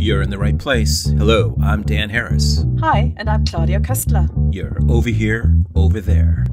You're in the right place. Hello, I'm Dan Harris. Hi, and I'm Claudia Koestler. You're over here, over there.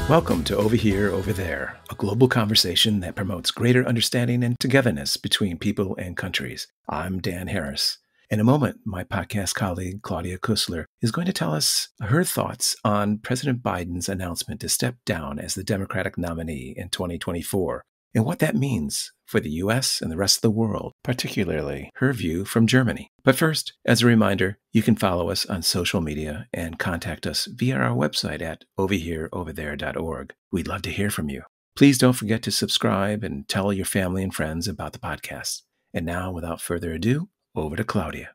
Welcome to Over Here, Over There, a global conversation that promotes greater understanding and togetherness between people and countries. I'm Dan Harris. In a moment, my podcast colleague, Claudia Koestler, is going to tell us her thoughts on President Biden's announcement to step down as the Democratic nominee in 2024 and what that means for the U.S. and the rest of the world, particularly her view from Germany. But first, as a reminder, you can follow us on social media and contact us via our website at overhereoverthere.org. We'd love to hear from you. Please don't forget to subscribe and tell your family and friends about the podcast. And now, without further ado, over to Claudia.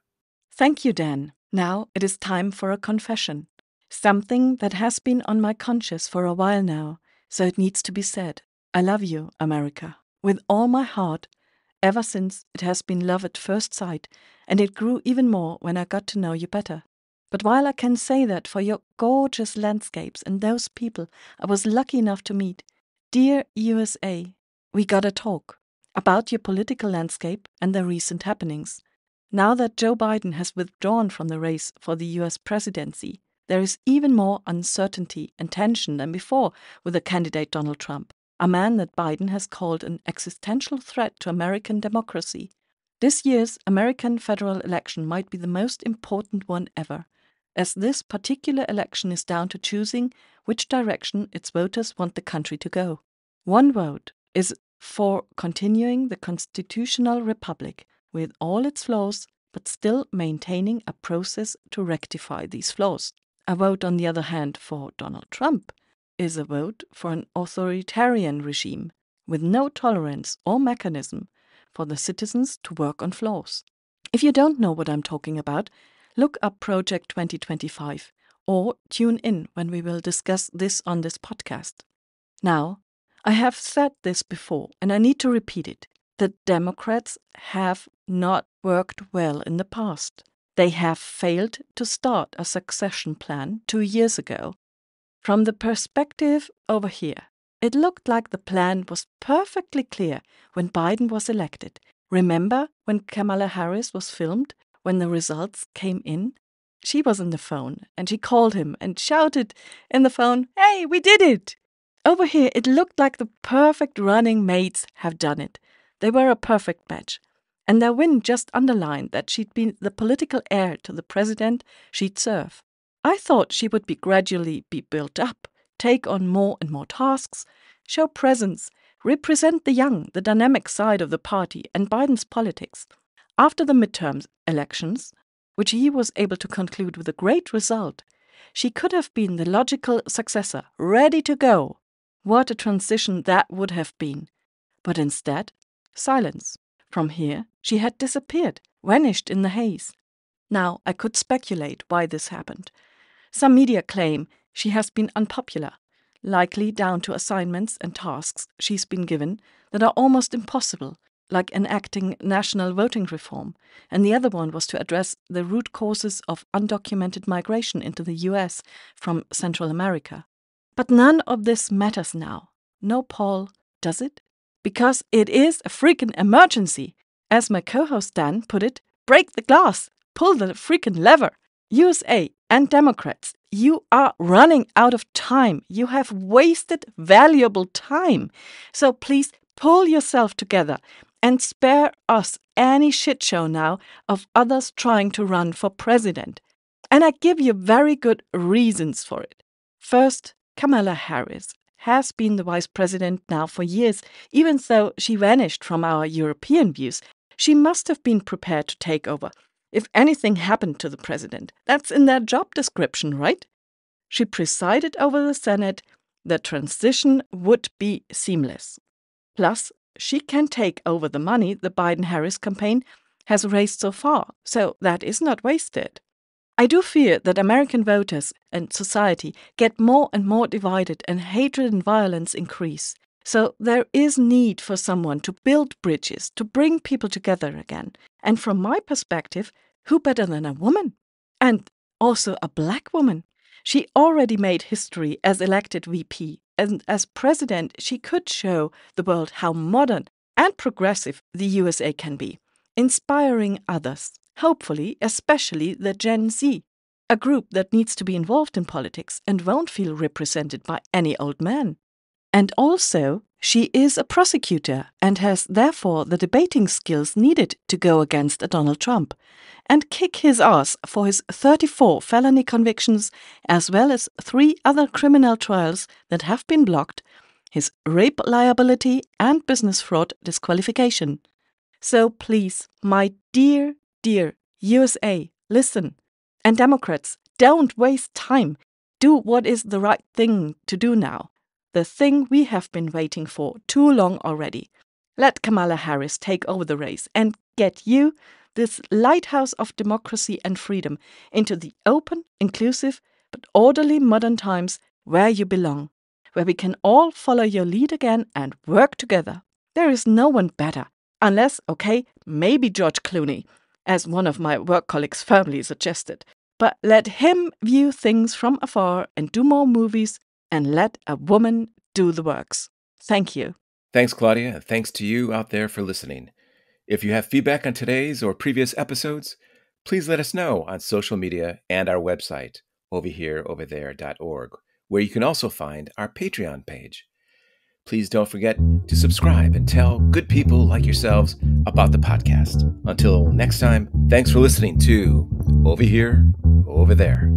Thank you, Dan. Now it is time for a confession. Something that has been on my conscience for a while now, so it needs to be said. I love you, America, with all my heart, ever since it has been love at first sight, and it grew even more when I got to know you better. But while I can say that for your gorgeous landscapes and those people I was lucky enough to meet, dear USA, we gotta talk about your political landscape and the recent happenings. Now that Joe Biden has withdrawn from the race for the US presidency, there is even more uncertainty and tension than before with the candidate Donald Trump, a man that Biden has called an existential threat to American democracy. This year's American federal election might be the most important one ever, as this particular election is down to choosing which direction its voters want the country to go. One vote is for continuing the constitutional republic with all its flaws, but still maintaining a process to rectify these flaws. A vote, on the other hand, for Donald Trump is a vote for an authoritarian regime with no tolerance or mechanism for the citizens to work on flaws. If you don't know what I'm talking about, look up Project 2025 or tune in when we will discuss this on this podcast. Now, I have said this before and I need to repeat it. The Democrats have not worked well in the past. They have failed to start a succession plan 2 years ago. From the perspective over here, it looked like the plan was perfectly clear when Biden was elected. Remember when Kamala Harris was filmed when the results came in? She was on the phone and she called him and shouted in the phone, "Hey, we did it!" Over here, it looked like the perfect running mates have done it. They were a perfect match. And their win just underlined that she'd been the political heir to the president she'd serve. I thought she would gradually be built up, take on more and more tasks, show presence, represent the young, the dynamic side of the party and Biden's politics. After the midterm elections, which he was able to conclude with a great result, she could have been the logical successor, ready to go. What a transition that would have been. But instead, silence. From here, she had disappeared, vanished in the haze. Now, I could speculate why this happened. Some media claim she has been unpopular, likely down to assignments and tasks she's been given that are almost impossible, like enacting national voting reform, and the other one was to address the root causes of undocumented migration into the US from Central America. But none of this matters now. No, Paul, does it? Because it is a freaking emergency. As my co-host Dan put it, break the glass, pull the freaking lever. USA and Democrats, you are running out of time. You have wasted valuable time. So please pull yourself together and spare us any shit show now of others trying to run for president. And I give you very good reasons for it. First, Kamala Harris has been the vice president now for years. Even though she vanished from our European views, she must have been prepared to take over if anything happened to the president. That's in their job description, right? She presided over the Senate. The transition would be seamless. Plus, she can take over the money the Biden-Harris campaign has raised so far, so that is not wasted. I do fear that American voters and society get more and more divided and hatred and violence increase. So there is need for someone to build bridges, to bring people together again. And from my perspective, who better than a woman? And also a black woman. She already made history as elected VP, and as president, she could show the world how modern and progressive the USA can be, inspiring others, hopefully, especially the Gen Z, a group that needs to be involved in politics and won't feel represented by any old man. And also, she is a prosecutor and has therefore the debating skills needed to go against a Donald Trump and kick his ass for his 34 felony convictions, as well as 3 other criminal trials that have been blocked, his rape liability and business fraud disqualification. So please, my dear, dear USA, listen. And Democrats, don't waste time. Do what is the right thing to do now. The thing we have been waiting for too long already. Let Kamala Harris take over the race and get you, this lighthouse of democracy and freedom, into the open, inclusive, but orderly modern times where you belong, where we can all follow your lead again and work together. There is no one better, unless, okay, maybe George Clooney, as one of my work colleagues firmly suggested. But let him view things from afar and do more movies, and let a woman do the works. Thank you. Thanks, Claudia. Thanks to you out there for listening. If you have feedback on today's or previous episodes, please let us know on social media and our website, overhereoverthere.org, where you can also find our Patreon page. Please don't forget to subscribe and tell good people like yourselves about the podcast. Until next time, thanks for listening to Over Here, Over There.